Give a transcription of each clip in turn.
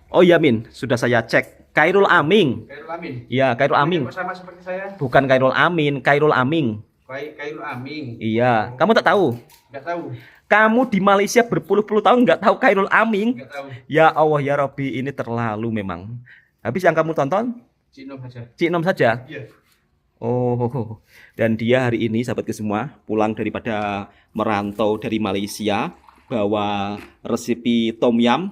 Oh iya Min, sudah saya cek. Khairul Aming. Khairul Amin. Iya, Khairul Aming. Sama seperti saya. Bukan Khairul Amin, Khairul Aming. Khairul Amin. Iya, kamu tak tahu? Nggak tahu. Kamu di Malaysia berpuluh-puluh tahun nggak tahu Khairul Aming? Nggak tahu. Ya Allah ya Robbi, ini terlalu memang. Habis yang kamu tonton? Cik Nom saja. Cik Nom saja? Iya. Oh, dan dia hari ini sahabatku semua pulang daripada merantau dari Malaysia, bawa resepi tom yum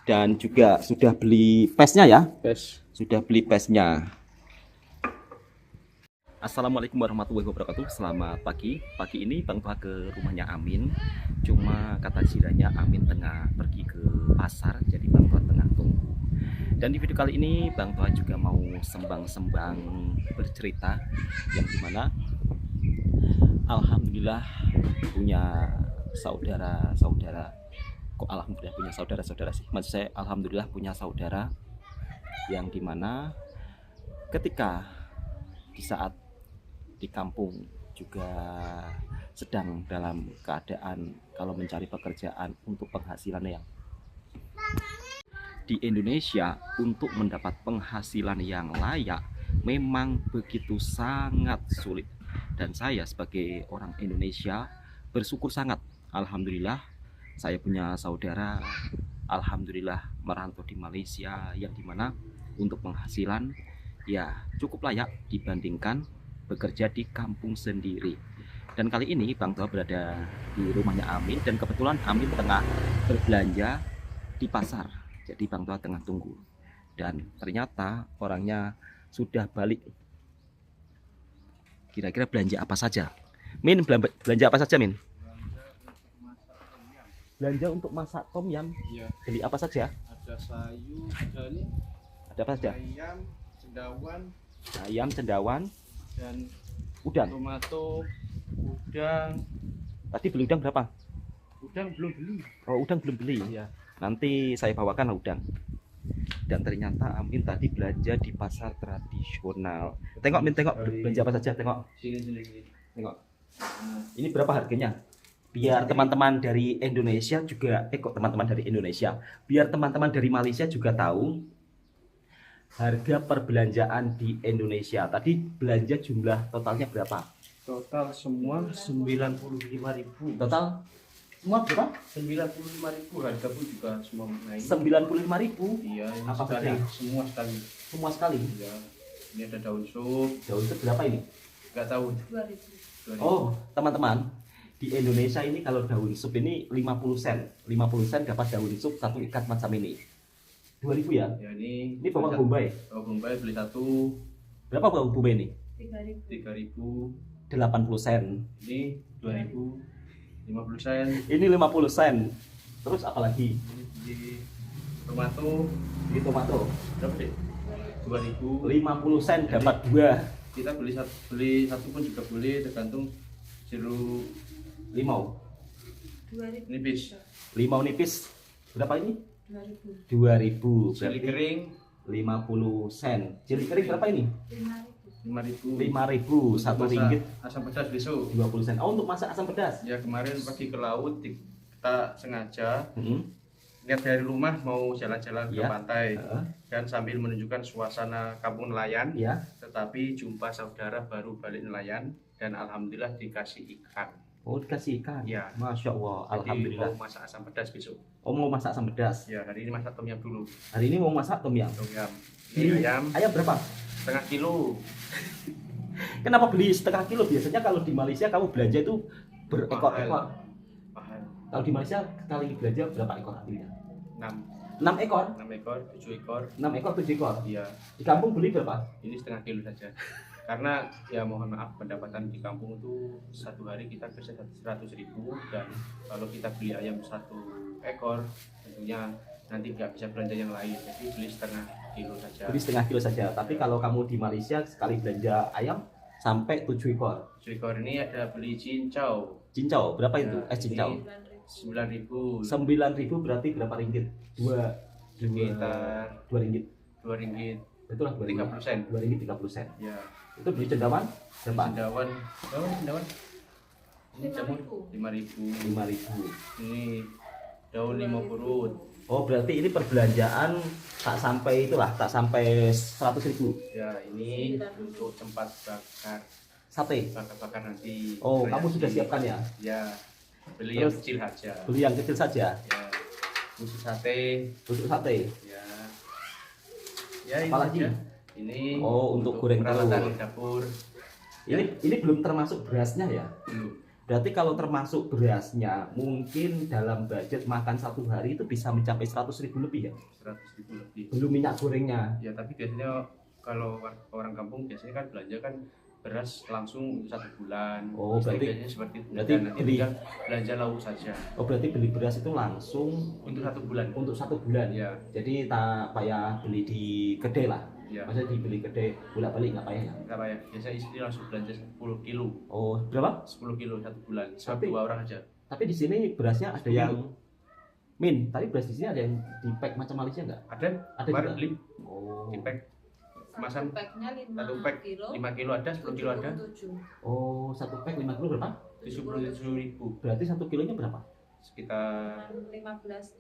dan juga sudah beli pesnya ya? Pes. Sudah beli pesnya. Assalamualaikum warahmatullahi wabarakatuh. Selamat pagi. Pagi ini Bang Toha ke rumahnya Amin. Cuma kata jiranya Amin tengah pergi ke pasar, jadi Bang Toha tengah tunggu. Dan di video kali ini Bang Toha juga mau sembang-sembang bercerita yang dimana alhamdulillah punya saudara-saudara. Kok alhamdulillah punya saudara-saudara sih? Maksud saya alhamdulillah punya saudara yang dimana ketika di saat di kampung juga sedang dalam keadaan kalau mencari pekerjaan untuk penghasilan yang di Indonesia untuk mendapat penghasilan yang layak memang begitu sangat sulit, dan saya sebagai orang Indonesia bersyukur sangat alhamdulillah saya punya saudara alhamdulillah merantau di Malaysia yang dimana untuk penghasilan ya cukup layak dibandingkan bekerja di kampung sendiri. Dan kali ini Bang Toha berada di rumahnya Amin dan kebetulan Amin tengah berbelanja di pasar. Jadi Bang Toha tengah tunggu. Dan ternyata orangnya sudah balik. Kira-kira belanja apa saja? Min, belanja apa saja Min? Belanja untuk masak tom yum. Iya. Beli apa saja? Ada sayur, ada ini. Ada apa saja? Ayam, cendawan, Ayam, cendawan, dan udang. tomato, udang. Tadi beli udang berapa? Udang belum beli. Oh, udang belum beli. Iya. Nanti saya bawakan udang. Dan ternyata Amin tadi belanja di pasar tradisional. Tengok Min, tengok belanja apa saja, tengok. Sini. Tengok. Ini berapa harganya? Biar teman-teman dari Indonesia juga, kok teman-teman dari Indonesia, biar teman-teman dari Malaysia juga tahu harga perbelanjaan di Indonesia. Tadi belanja jumlah totalnya berapa? Total semua 95.000. Total semua berapa? 95.000, harga pun juga semua naik. 95.000. Iya, ini Apa sekali, saja? semua sekali. Semua sekali. Iya. Ini ada daun sup, Jauh itu berapa ini? nggak tahu. 2.000. Oh, teman-teman, di Indonesia ini kalau daun sup ini 50 sen. 50 sen dapat daun sup satu ikat macam ini. 2.000 ya? Ya ini. Ini bawang bombay. Bawang bombay beli satu. Berapa bawang bombay ini? 3.000. 80 sen. Ini 2.000. 50 sen. Ini 50 sen. Terus apa lagi? Ini beli tomato. Ini tomato. Berapa deh? 2.000. 50 sen dapat dua. Kita beli satu pun juga boleh, tergantung jeruk Limau. nipis. Limau nipis. Berapa ini? 2.000. Jeli Berarti kering 50 sen. Jeli kering berapa ini? 5.000. 5.000. Satu ringgit Asam pedas besok. 20 sen. Oh, untuk masak asam pedas. Ya kemarin pergi ke laut kita sengaja Hmm. lihat dari rumah mau jalan-jalan ke Ya. pantai Heeh. dan sambil menunjukkan suasana kampung nelayan. Ya. Tetapi jumpa saudara baru balik nelayan dan alhamdulillah dikasih ikan. Oh, dikasih ikan. Ya. Masya Allah. Jadi Alhamdulillah. mau masak asam pedas besok. Oh, mau masak asam pedas. Ya hari ini masak tom yum dulu. Hari ini mau masak tom yum. Tom yum. Ini ayam Ayam berapa? setengah kilo. Kenapa beli setengah kilo? Biasanya kalau di Malaysia kamu belanja itu berekor-ekor. Mahal. Kalau di Malaysia kali belanja berapa ekor artinya? 6 6 ekor? 6 ekor, 7 ekor. 6 ekor, 7 ekor. Iya, Di kampung beli berapa? ini setengah kilo saja. Karena ya mohon maaf pendapatan di kampung itu satu hari kita bisa 100.000 dan kalau kita beli ayam 1 ekor tentunya nanti nggak bisa belanja yang lain, jadi beli setengah kilo saja. Beli setengah kilo saja. Tapi kalau kamu di Malaysia sekali belanja ayam sampai 7 ekor. 7 ekor ini ada beli cincau. Cincau berapa itu? Ya, Cincau. 9.000 9.000 berarti berapa ringgit? 2 sekitar 2 ringgit. 2 ringgit Itulah 2 ringgit. 30 sen. 2 ringgit 30 sen. Ya, Itu beli cendawan berapa? cendawan. Oh, cendawan. Ini jamur 5.000. 5.000. Ini daun limau purut Oh, berarti ini perbelanjaan tak sampai 100.000. Ya, ini untuk tempat Sate. bakar nanti. Oh, Saya kamu sudah di- siapkan ya? Ya, beli yang Terus kecil aja. beli yang kecil saja Ya, khusus sate. untuk sate. Ya, ya ini Apalagi? aja. Ini Oh, untuk goreng peralatan telur. dapur. Ini belum termasuk berasnya ya? Belum. Berarti kalau termasuk berasnya, mungkin dalam budget makan satu hari itu bisa mencapai 100.000 lebih ya? 100.000 lebih. Belum minyak gorengnya. Ya, tapi biasanya kalau orang kampung biasanya kan belanja kan beras langsung untuk 1 bulan. Oh, berarti- biasanya seperti itu. berarti Dan nanti beli- tinggal belanja lauk saja Oh, berarti beli beras itu langsung untuk 1 bulan. untuk 1 bulan. Ya, Jadi tak payah beli di kedai lah. ya. Maksudnya dibeli kedai bolak-balik nggak payah ya? Berapa ya? Biasa istri langsung belanja 10 kilo. Oh, berapa? 10 kilo 1 bulan. Sebab Tapi- 2 orang aja. Tapi di sini berasnya ada 10 yang min, tapi beras di sini ada yang di pack macam Malaysia nggak? Ada? Ada Kemarin juga? beli Oh. di pack kemasan Satu packnya 5 satu pack kilo, 5 kilo ada, 10 kilo ada. 77. Oh, satu pack 5 kilo berapa? 77.000. Berarti 1 kilonya berapa? Sekitar 15.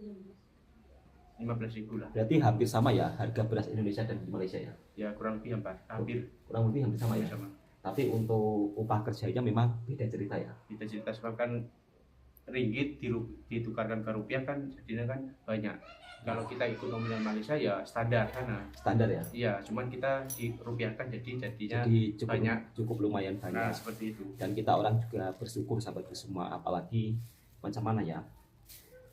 15.000 lah. Berarti hampir sama ya harga beras Indonesia dan di Malaysia ya? Ya, kurang lebih hampir Kurang lebih hampir sama ya? sama. Tapi untuk upah kerjanya memang beda cerita ya? Kita cerita sebab kan ringgit ditukarkan ke rupiah kan jadinya kan banyak. Kalau kita ikut nominal Malaysia ya standar sana. Standar ya? Iya, cuman kita dirupiahkan jadinya Jadi cukup lumayan Nah, banyak. seperti itu. Dan kita orang juga bersyukur sahabat semua, apalagi macam mana ya,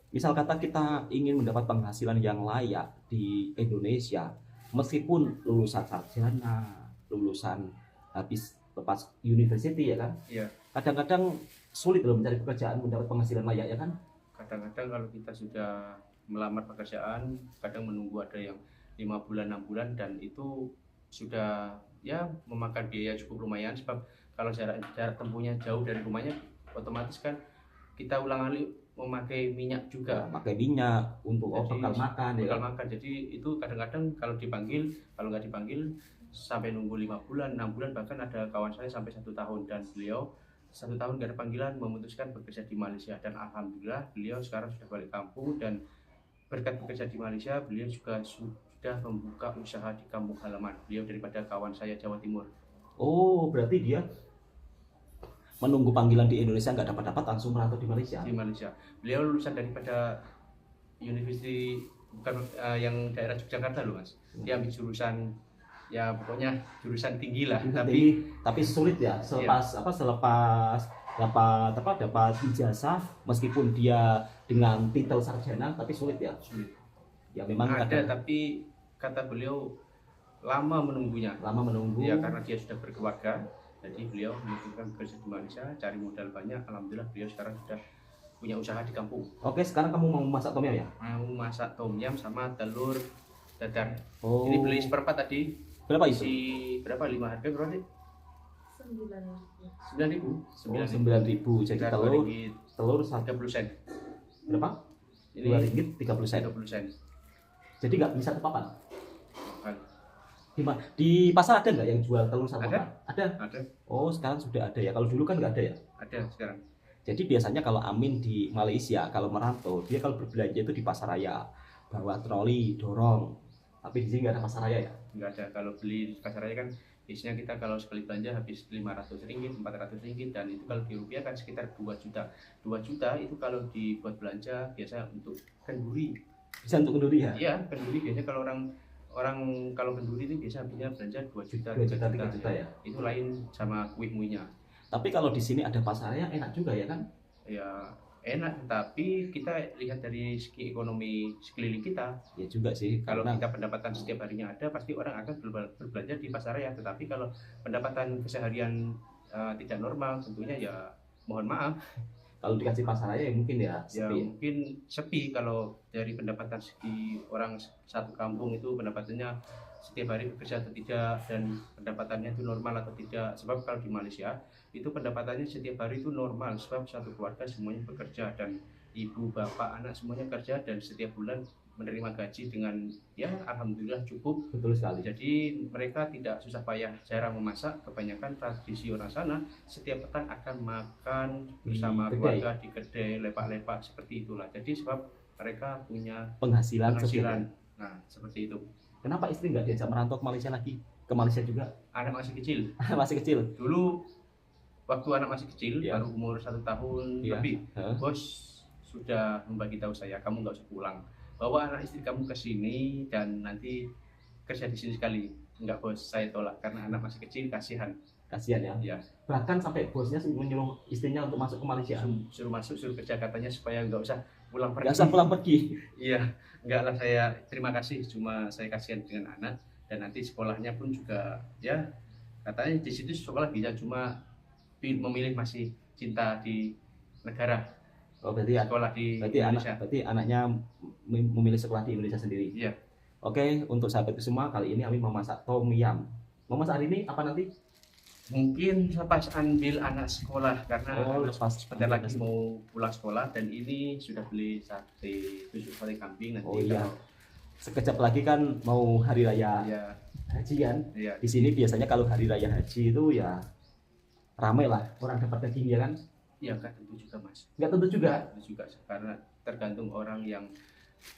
misal kata kita ingin mendapat penghasilan yang layak di Indonesia, meskipun lulusan sarjana, lulusan habis lepas university ya kan, Iya. kadang-kadang sulit loh mencari pekerjaan mendapat penghasilan layak ya kan. Kadang-kadang kalau kita sudah melamar pekerjaan, kadang menunggu ada yang 5 bulan, 6 bulan, dan itu sudah ya memakan biaya cukup lumayan. Sebab kalau jarak tempuhnya jauh dari rumahnya, otomatis kan kita ulang-alik memakai minyak juga. Pakai minyak untuk Jadi, bekal makan ya Bekal kan? makan. Jadi itu kadang-kadang kalau dipanggil, kalau nggak dipanggil sampai nunggu 5 bulan, 6 bulan, bahkan ada kawan saya sampai 1 tahun, dan beliau 1 tahun gak ada panggilan memutuskan bekerja di Malaysia, dan alhamdulillah beliau sekarang sudah balik kampung, dan berkat bekerja di Malaysia beliau juga sudah membuka usaha di kampung halaman beliau daripada kawan saya Jawa Timur. Oh, berarti dia menunggu panggilan di Indonesia nggak dapat langsung merantau di Malaysia. Di Malaysia beliau lulusan daripada university, bukan yang daerah Yogyakarta loh mas. Dia ambil jurusan ya pokoknya jurusan tinggi lah, Tapi sulit ya selepas dapat ijazah, meskipun dia dengan titel sarjana tapi sulit ya. sulit. Ya memang Ada, tapi kata beliau lama menunggunya. lama menunggu. Ya karena dia sudah berkeluarga, jadi beliau memutuskan bekerja di Malaysia, cari modal banyak. Alhamdulillah beliau sekarang sudah punya usaha di kampung. Oke, sekarang kamu mau masak tom yum ya? Mau masak tom yum sama telur dadar. Oh. Ini beli seperempat tadi. Berapa itu? Isi berapa? 5 harga berapa sih? 9. 9.000. Oh, 9.000. Jadi telur 30 sen. berapa? Ini 2 ringgit 30 sen. 30 sen. Jadi nggak bisa tepapan. Mahal. Di pasar ada nggak yang jual telur satu Ada. papan? Ada. Ada, Oh, sekarang sudah ada ya. Kalau dulu kan nggak ada ya. ada sekarang. Jadi biasanya kalau Amin di Malaysia kalau merantau, dia kalau berbelanja itu di pasar raya, bawa troli, dorong. Tapi di sini nggak ada pasar raya ya. Nggak ada. Kalau beli di pasar raya kan biasanya kita kalau sekali belanja habis 500 ringgit, 400 ringgit, dan itu kalau dirupiahkan sekitar 2 juta. 2 juta itu kalau dibuat belanja biasa untuk kenduri. Bisa untuk kenduri ya. Iya, kenduri biasanya kalau orang kalau kenduri itu biasa habisnya belanja 2 juta, 2 juta, 3 juta ya. Itu lain sama kuih-muihnya. Tapi kalau di sini ada pasar raya enak juga ya kan? Ya enak, tapi kita lihat dari segi ekonomi sekeliling kita. Ya juga sih. Kalau Karena kita pendapatan setiap harinya ada, pasti orang akan berbelanja di pasar raya. Tetapi kalau pendapatan keseharian tidak normal, tentunya ya mohon maaf, kalau dikasih pasar raya ya mungkin ya ya sepi. mungkin sepi. Kalau dari pendapatan segi orang satu kampung itu pendapatannya setiap hari bekerja atau tidak, dan pendapatannya itu normal atau tidak. Sebab kalau di Malaysia itu pendapatannya setiap hari itu normal, sebab satu keluarga semuanya bekerja, dan ibu, bapak, anak semuanya kerja, dan setiap bulan menerima gaji dengan ya alhamdulillah cukup. Betul sekali. Jadi mereka tidak susah payah jarang memasak. Kebanyakan tradisi orang sana setiap petang akan makan bersama kedai. keluarga di kedai, lepak-lepak seperti itulah. Jadi sebab mereka punya penghasilan. Nah, seperti itu. Kenapa istri nggak diajak merantau ke Malaysia lagi? Ke Malaysia juga? Anak masih kecil. Masih kecil. Dulu waktu anak masih kecil, Iya. baru umur 1 tahun Iya. lebih, bos sudah membagi tahu saya, kamu nggak usah pulang, bawa anak istri kamu ke sini dan nanti kerja di sini sekali. Enggak bos, saya tolak karena anak masih kecil, kasihan. Kasihan ya. Ya. Bahkan sampai bosnya menyuruh istrinya untuk masuk ke Malaysia. Suruh masuk, suruh kerja, katanya supaya nggak usah pulang pergi. Nggak usah pulang pergi. Iya, enggak lah, saya terima kasih, cuma saya kasihan dengan anak dan nanti sekolahnya pun juga ya katanya di situ sekolah bisa, cuma memilih masih cinta di negara. Oh, berarti sekolah di Indonesia. berarti anaknya memilih sekolah di Indonesia sendiri. Iya. Oke, untuk sahabat semua, kali ini kami mau masak tom yum. Mau masak hari ini apa nanti? Mungkin lepas ambil anak sekolah karena lepas sebentar lagi mau pulang sekolah dan ini sudah beli sate tusuk sate kambing nanti. Oh iya. Sekejap lagi kan mau hari raya haji kan? Iya. Di sini biasanya kalau hari raya haji itu ya ramai lah orang dapat daging ya kan? Iya, nggak tentu juga mas. Nggak tentu juga. Nggak tentu juga karena tergantung orang yang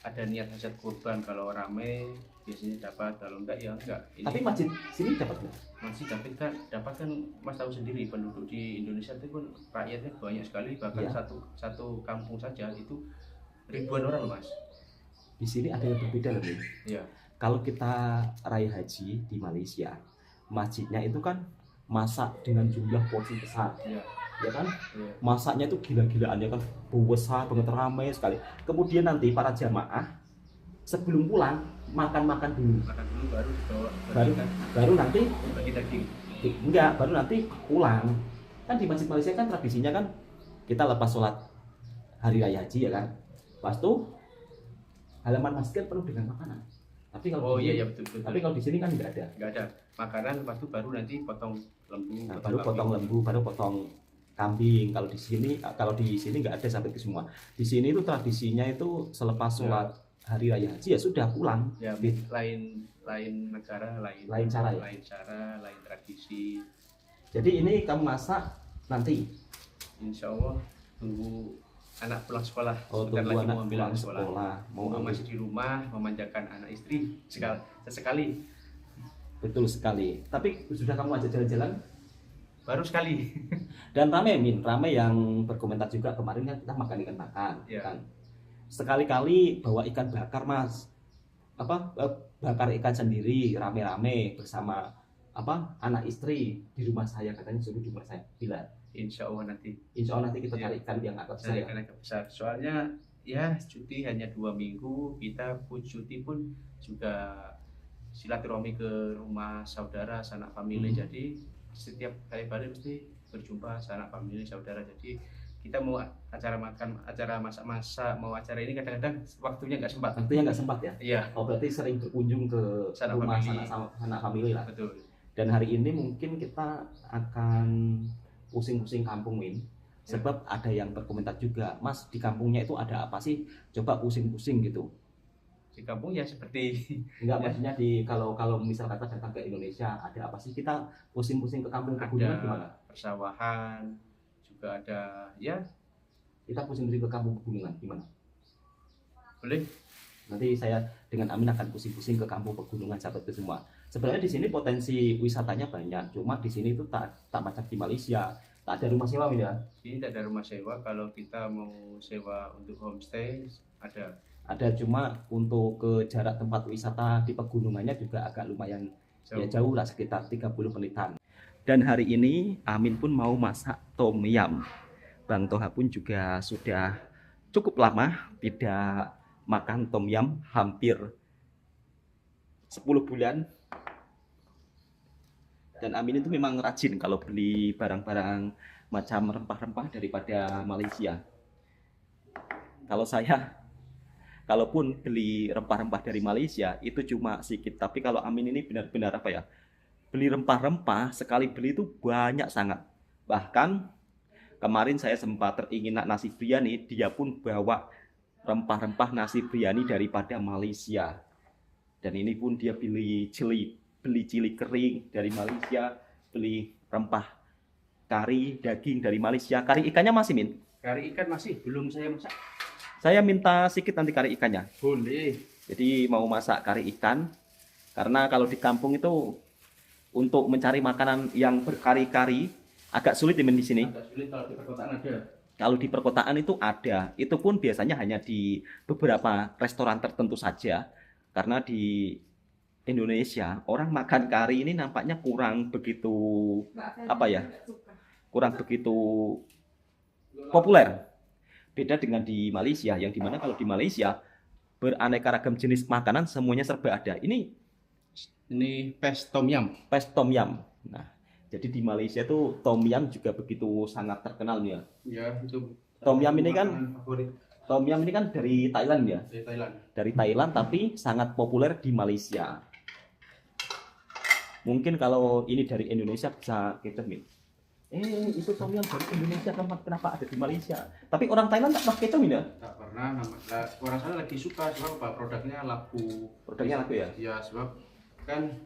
ada niat hajat kurban. Kalau ramai biasanya dapat, kalau enggak ya enggak. Tapi masjid sini dapat nggak? Masih dapat kan mas tahu sendiri, penduduk di Indonesia itu pun rakyatnya banyak sekali, bahkan satu kampung saja itu ribuan orang mas. Di sini ada yang berbeda loh. Iya. Kalau kita raya haji di Malaysia, masjidnya itu kan masak dengan jumlah porsi besar. Iya. Ya kan? Iya. Masaknya itu gila-gilaan ya kan, besar banget, ramai sekali. Kemudian nanti para jamaah sebelum pulang makan dulu. Makan dulu baru dibawa. Baru nanti bagi daging. Enggak, baru nanti pulang. Kan di masjid Malaysia kan tradisinya kan kita lepas sholat hari raya haji ya kan. Pas tuh halaman masjid penuh dengan makanan. Tapi kalau betul. Tapi kalau di sini kan nggak ada. Nggak ada makanan, lepas itu baru nanti potong lembu. Nah, baru potong lembu, baru potong kambing. Kalau di sini nggak ada sampai ke semua. Di sini itu tradisinya itu selepas sholat hari raya haji ya sudah pulang. Ya, lain negara, lain cara ya? Lain cara, lain tradisi. Jadi ini kamu masak nanti? Insya Allah tunggu anak pulang sekolah. Tunggu lagi anak mau ambil pulang sekolah. Mau masih di rumah memanjakan anak istri sesekali. Betul sekali. Tapi sudah kamu ajak jalan-jalan? Baru sekali. Dan ramai yang berkomentar juga kemarin kan kita makan ikan bakar, kan. Sekali-kali bawa ikan bakar mas, bakar ikan sendiri rame-rame bersama anak istri di rumah saya, katanya suruh di rumah saya. Bila Insya Allah nanti kita cari ikan yang agak besar. Ikan agak besar. Soalnya ya cuti hanya 2 minggu, kita pun cuti pun juga silaturahmi ke rumah saudara, sanak famili. Jadi setiap kali balik mesti berjumpa sanak famili, saudara. Jadi kita mau acara makan, acara masak-masak, mau acara ini kadang-kadang waktunya nggak sempat. Ya? Iya. Oh, berarti sering berkunjung ke rumah sanak famili lah. Betul. Dan hari ini mungkin kita akan pusing-pusing kampung Min. Sebab ada yang berkomentar juga, Mas di kampungnya itu ada apa sih? Coba pusing-pusing gitu. Di kampung ya seperti enggak, maksudnya kalau misal kata datang ke Indonesia ada apa sih, kita pusing-pusing ke kampung pegunungan gimana? Persawahan juga ada ya. Kita pusing-pusing ke kampung pegunungan gimana? Boleh. Nanti saya dengan Amin akan pusing-pusing ke kampung pegunungan sahabat semua. Sebenarnya di sini potensi wisatanya banyak, cuma di sini itu tak macam di Malaysia. Tak ada rumah sewa ya? Ini tak ada rumah sewa. Kalau kita mau sewa untuk homestay ada. Cuma untuk ke jarak tempat wisata di pegunungannya juga agak lumayan jauh lah, sekitar 30 menitan. Dan hari ini Amin pun mau masak tom yum. Bang Toha pun juga sudah cukup lama tidak makan tom yum, hampir 10 bulan. Dan Amin itu memang rajin kalau beli barang-barang macam rempah-rempah daripada Malaysia. Kalau saya, kalaupun beli rempah-rempah dari Malaysia itu cuma sedikit, tapi kalau Amin ini benar-benar beli rempah-rempah sekali beli itu banyak sangat. Bahkan kemarin saya sempat teringin nasi biryani, dia pun bawa rempah-rempah nasi biryani daripada Malaysia. Dan ini pun dia beli cili kering dari Malaysia, beli rempah kari daging dari Malaysia. Kari ikannya masih Min? Kari ikan masih belum saya masak. Saya minta sedikit nanti kari ikannya. Boleh. Jadi mau masak kari ikan. Karena kalau di kampung itu untuk mencari makanan yang berkari-kari agak sulit di sini. Agak sulit kalau di perkotaan ada. Kalau di perkotaan itu ada, itu pun biasanya hanya di beberapa restoran tertentu saja. Karena di Indonesia orang makan kari ini nampaknya kurang begitu kurang begitu populer. Beda dengan di Malaysia, yang dimana kalau di Malaysia beraneka ragam jenis makanan semuanya serba ada. Ini pes tom yum. Pes tom yum. Nah, jadi di Malaysia tuh tom yum juga begitu sangat terkenal nih ya. Ya, itu. Tom yum ini kan makanan favorit Tom yum ini kan dari Thailand ya. dari Thailand. Dari Thailand tapi sangat populer di Malaysia. Mungkin kalau ini dari Indonesia bisa kita itu tom yum dari Indonesia kenapa ada di Malaysia? Tapi orang Thailand tak pakai tom ya? Tak pernah. Orang sana lagi suka sebab apa? Produknya laku. Produknya laku ya? Ya, sebab kan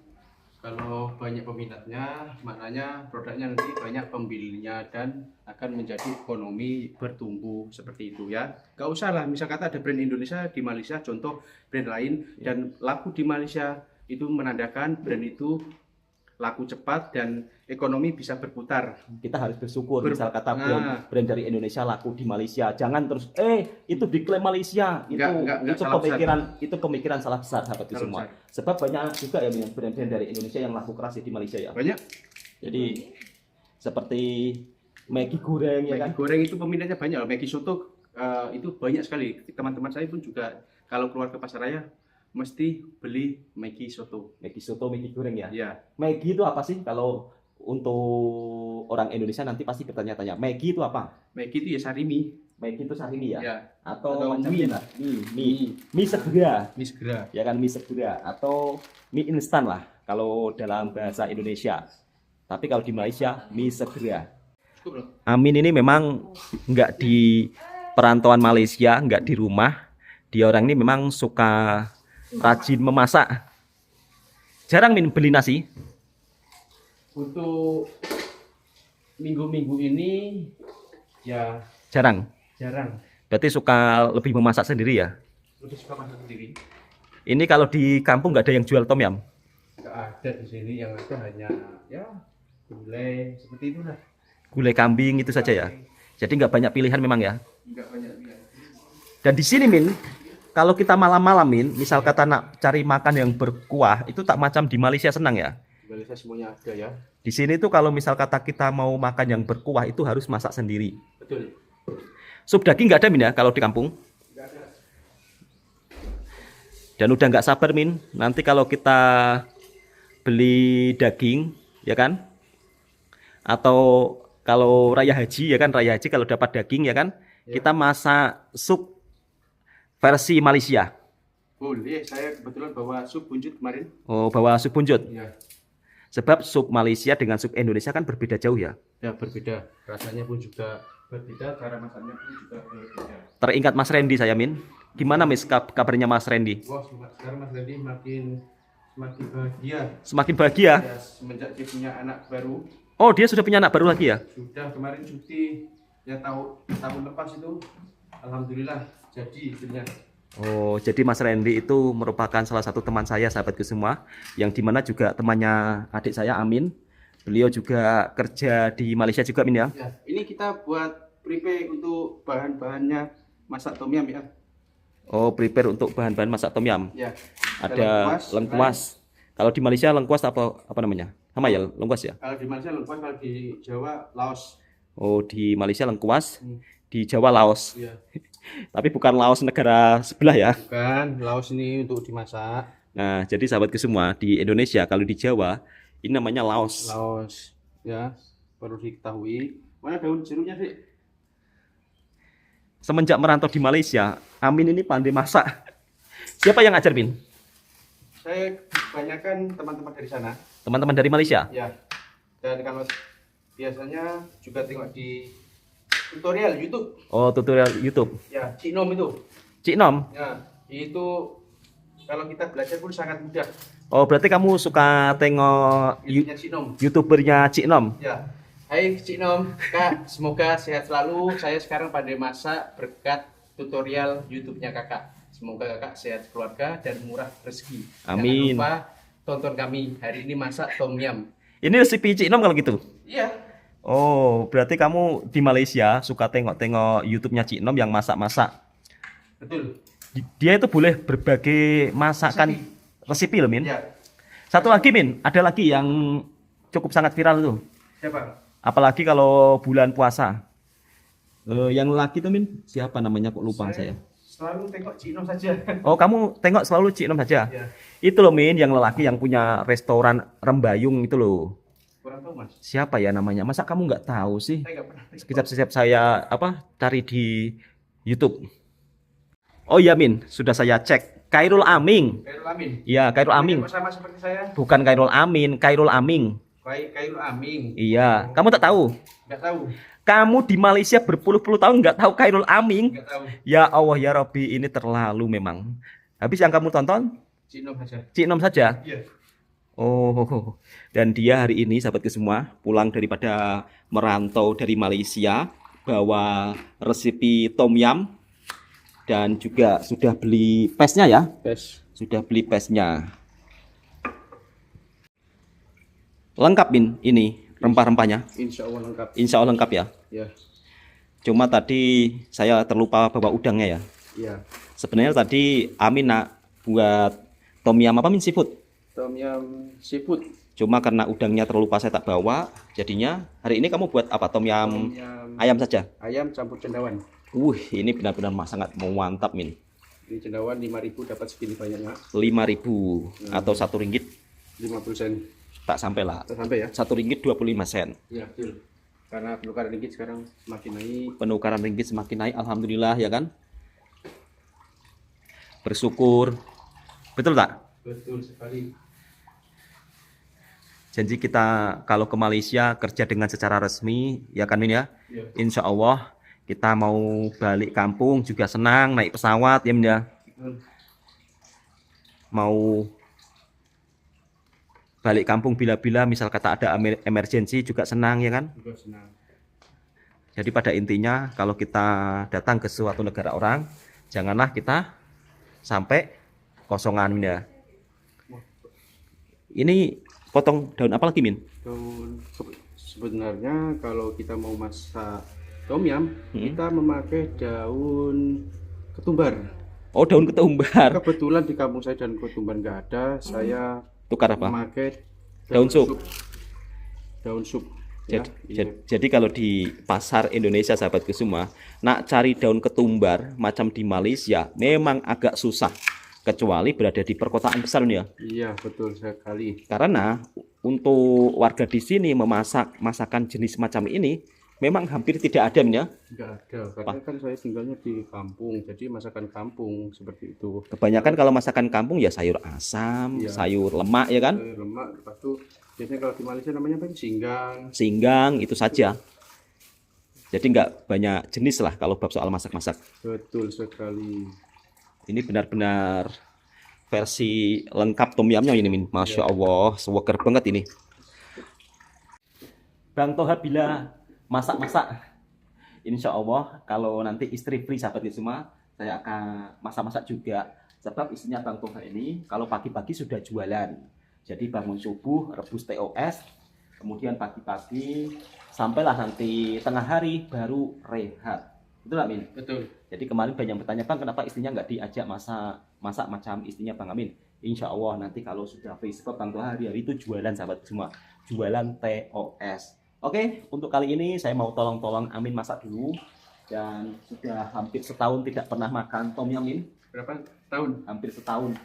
kalau banyak peminatnya, maknanya produknya nanti banyak pembelinya dan akan menjadi ekonomi bertumbuh seperti itu ya. Gak usah lah, misal kata ada brand Indonesia di Malaysia, contoh brand lain dan laku di Malaysia, itu menandakan brand itu laku cepat dan ekonomi bisa berputar. Kita harus bersyukur misal kata brand dari Indonesia laku di Malaysia. Jangan terus itu diklaim Malaysia. Itu pemikiran salah besar sahabat semua. Sebab banyak juga ya brand-brand dari Indonesia yang laku keras di Malaysia ya. Banyak. Jadi seperti Maggi goreng ya kan. Maggi goreng itu peminatnya banyak. Maggi soto itu banyak sekali. Teman-teman saya pun juga kalau keluar ke pasaraya mesti beli Maggi soto. Maggi soto, Maggi goreng ya. Iya. Maggi itu apa sih? Kalau untuk orang Indonesia nanti pasti bertanya-tanya, Maggi itu apa? Maggi itu ya sarimi. Maggi itu sarimi ya? Ya. Atau mie lah. Mie segera. Mie segera. Ya kan, mie segera atau mie instan lah kalau dalam bahasa Indonesia. Tapi kalau di Malaysia mie segera. Amin ini memang nggak di perantauan Malaysia, nggak di rumah. Dia orang ini memang suka rajin memasak. Jarang beli nasi. Untuk minggu-minggu ini ya jarang. Berarti suka lebih memasak sendiri ya? Lebih suka masak sendiri. Ini kalau di kampung nggak ada yang jual tom yum? Nggak ada di sini, yang ada hanya ya gulai seperti itu lah. Gulai kambing itu saja ya. Jadi nggak banyak pilihan memang ya. Nggak banyak pilihan. Dan di sini Min, kalau kita malam-malamin, misal kata nak cari makan yang berkuah, itu tak macam di Malaysia senang ya. Di Malaysia semuanya ada ya. Di sini tuh kalau misal kata kita mau makan yang berkuah itu harus masak sendiri. Betul. Sup daging nggak ada Min ya kalau di kampung? Nggak ada. Dan udah nggak sabar Min, nanti kalau kita beli daging, ya kan? Atau kalau raya haji ya kan, raya haji kalau dapat daging ya kan, kita masak sup versi Malaysia. Boleh, saya kebetulan bawa sup bunjut kemarin. Oh, bawa sup bunjut. Iya. Sebab sup Malaysia dengan sup Indonesia kan berbeda jauh ya. Ya, berbeda. Rasanya pun juga berbeda, cara masaknya pun juga berbeda. Teringat Mas Randy saya Min. Gimana Mis kabarnya Mas Randy? Wah, sekarang Mas Randy semakin bahagia. Semakin bahagia. Ya, semenjak dia punya anak baru. Oh, dia sudah punya anak baru lagi ya? Sudah, kemarin cuti ya tahun lepas itu alhamdulillah jadi istrinya. Oh, jadi Mas Randy itu merupakan salah satu teman saya, sahabatku semua, yang dimana juga temannya adik saya Amin. Beliau juga kerja di Malaysia juga Min ya? Ya, ini kita buat prepare untuk bahan-bahannya masak tom yum ya. Oh, prepare untuk bahan-bahan masak tom yum. Ya. Ada lengkuas. Kalau di Malaysia lengkuas apa namanya? Sama ya, lengkuas ya? Kalau di Malaysia lengkuas, kalau di Jawa laos. Oh, di Malaysia lengkuas, di Jawa laos. Iya. Tapi bukan laos negara sebelah ya. Bukan, laos ini untuk dimasak. Nah, jadi sahabatku semua, di Indonesia kalau di Jawa ini namanya laos. Laos, ya, perlu diketahui. Mana daun jeruknya sih? Semenjak merantau di Malaysia, Amin ini pandai masak. Siapa yang ngajar, Min? Saya kebanyakan teman-teman dari sana. Teman-teman dari Malaysia? Ya. Dan kalau biasanya juga tengok di tutorial YouTube. Oh, tutorial YouTube. Ya, Cik Nom itu. Cik Nom? Ya, itu kalau kita belajar pun sangat mudah. Oh, berarti kamu suka tengok Cik Nom. YouTubernya Cik Nom? Ya. Hai Cik Nom, Kak, semoga sehat selalu. Saya sekarang pandai masak berkat tutorial YouTube-nya kakak. Semoga kakak sehat keluarga dan murah rezeki. Amin. Jangan lupa tonton kami hari ini masak tom yum. Ini resepi Cik Nom kalau gitu. Iya. Oh, berarti kamu di Malaysia suka tengok-tengok YouTube-nya Cik Nom yang masak-masak. Betul. Dia itu boleh berbagai masakan resepi loh, Min. Ya. Satu lagi, Min, ada lagi yang cukup sangat viral tuh. Siapa? Apalagi kalau bulan puasa. Yang laki tuh, Min, siapa namanya kok lupa saya. Selalu tengok Cik Nom saja. Oh, kamu tengok selalu Cik Nom saja. Ya. Itu loh, Min, yang lelaki yang punya restoran Rembayung itu loh. Kurang tahu mas. Siapa ya namanya? Masa kamu nggak tahu sih? Saya nggak pernah. Sekejap-sekejap saya cari di YouTube. Oh iya, Min, sudah saya cek. Khairul Aming. Khairul Amin. Iya, Khairul Aming. Sama seperti saya. Bukan Khairul Amin, Khairul Aming. Khairul Amin. Iya, kamu tak tahu? Nggak tahu. Kamu di Malaysia berpuluh-puluh tahun nggak tahu Khairul Aming? Nggak tahu. Ya Allah ya Robbi, ini terlalu memang. Habis yang kamu tonton? Cik Nom saja. Cik Nom saja. Iya. Oh, dan dia hari ini sahabatku semua pulang daripada merantau dari Malaysia bawa resepi tom yum dan juga sudah beli pesnya ya. Best. Sudah beli pesnya. Lengkap, Min, ini rempah-rempahnya. Insya Allah lengkap. Insya Allah lengkap ya. Ya. Cuma tadi saya terlupa bawa udangnya ya. Iya. Sebenarnya tadi Amin nak buat tom yum apa, Min, seafood. Tom yum seafood. Cuma karena udangnya terlupa saya tak bawa, jadinya hari ini kamu buat apa? Tom yum Tom yum ayam saja. ayam campur cendawan. Ini benar-benar sangat mantap, Min. Ini cendawan 5.000 dapat segini banyaknya. 5.000 atau RM1 50 sen. tak sampai lah. Tak sampai ya? RM1 25 sen. Iya betul. Karena penukaran ringgit sekarang semakin naik. Penukaran ringgit semakin naik, alhamdulillah ya kan. Bersyukur. Betul tak? Betul sekali. Janji kita kalau ke Malaysia kerja dengan secara resmi, ya kan, Min ya? Iya. Insya Allah kita mau balik kampung juga senang naik pesawat ya, Min ya. Mau balik kampung bila-bila misal kata ada emergency juga senang ya kan. Juga senang. Jadi pada intinya kalau kita datang ke suatu negara orang, janganlah kita sampai kosongan, Min ya. Ini potong daun apa lagi, Min? Daun sebenarnya kalau kita mau masak tom yum, kita memakai daun ketumbar. Oh, daun ketumbar. Kebetulan di kampung saya daun ketumbar nggak ada, saya Tukar apa? memakai Daun sup. Daun sup. Jadi kalau di pasar Indonesia sahabatku semua, nak cari daun ketumbar macam di Malaysia memang agak susah. Kecuali berada di perkotaan besar nih ya. Iya, betul sekali. Karena untuk warga di sini memasak masakan jenis macam ini memang hampir tidak ada, Min ya. Enggak ada, karena kan saya tinggalnya di kampung, jadi masakan kampung seperti itu. Kebanyakan kalau masakan kampung ya sayur asam, Iya. sayur lemak ya kan. Lemak, lepas itu biasanya kalau di Malaysia namanya apa? Singgang. Singgang itu saja. Jadi nggak banyak jenis lah kalau bab soal masak-masak. Betul sekali. Ini benar-benar versi lengkap tom yumnya ini, Min. Masya Allah, seger banget ini. Bang Toha bila masak-masak, insya Allah kalau nanti istri free sahabat semua, saya akan masak-masak juga. Sebab istrinya Bang Toha ini kalau pagi-pagi sudah jualan. Jadi bangun subuh, rebus TOS, kemudian pagi-pagi sampailah nanti tengah hari baru rehat. Betul nggak, Min? Betul. Jadi kemarin banyak yang bertanya, Bang, kenapa istrinya nggak diajak masak macam istrinya Bang Amin? Insya Allah nanti kalau sudah free, sebab Bang Toha hari-hari itu jualan sahabat semua, jualan TOS. Oke, untuk kali ini saya mau tolong Amin masak dulu. Dan sudah hampir setahun tidak pernah makan tom yum, Min. Berapa tahun? Hampir setahun.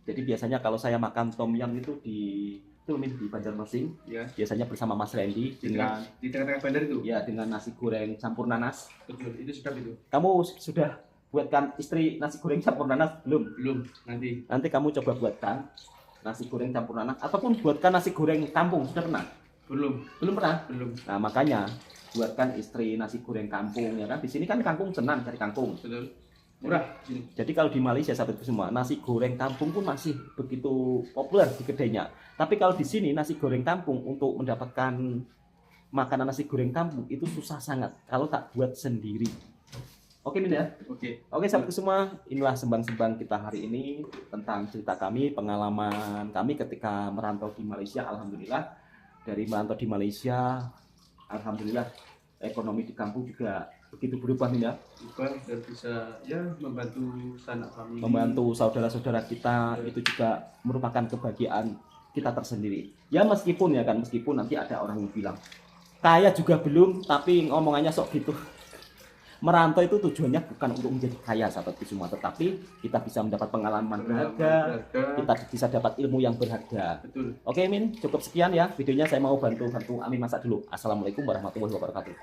Jadi biasanya kalau saya makan tom yum itu di Min, di Banjarmasin. Ya. Biasanya bersama Mas Randy dengan Di tengah-tengah bandar itu. ya dengan nasi goreng campur nanas. Betul, itu sedap itu. Kamu sudah buatkan istri nasi goreng campur nanas belum? Belum, nanti. Nanti kamu coba buatkan nasi goreng campur nanas ataupun buatkan nasi goreng kampung. Sudah pernah? Belum, Belum pernah? belum. Nah, makanya buatkan istri nasi goreng kampung ya kan. Di sini kan kangkung senang cari kangkung. Betul. Murah sini. Jadi kalau di Malaysia sahabatku semua, nasi goreng kampung pun masih begitu populer di kedainya. Tapi kalau di sini nasi goreng kampung untuk mendapatkan makanan nasi goreng kampung itu susah sangat kalau tak buat sendiri. Oke Min ya. Oke. Oke sahabatku semua, inilah sembang-sembang kita hari ini tentang cerita kami, pengalaman kami ketika merantau di Malaysia. Alhamdulillah, dari merantau di Malaysia, alhamdulillah ekonomi di kampung juga begitu berubah Min ya. Bukan, dan bisa ya membantu sanak famili. Membantu saudara-saudara kita itu juga merupakan kebahagiaan kita tersendiri. Ya meskipun nanti ada orang yang bilang kaya juga belum, tapi ngomongannya sok gitu. Merantau itu tujuannya bukan untuk menjadi kaya sahabatku semua, tetapi kita bisa mendapat pengalaman berharga, kita bisa dapat ilmu yang berharga. Betul. Oke Min, cukup sekian ya videonya. Saya mau bantu Amin masak dulu. Assalamualaikum warahmatullahi wabarakatuh.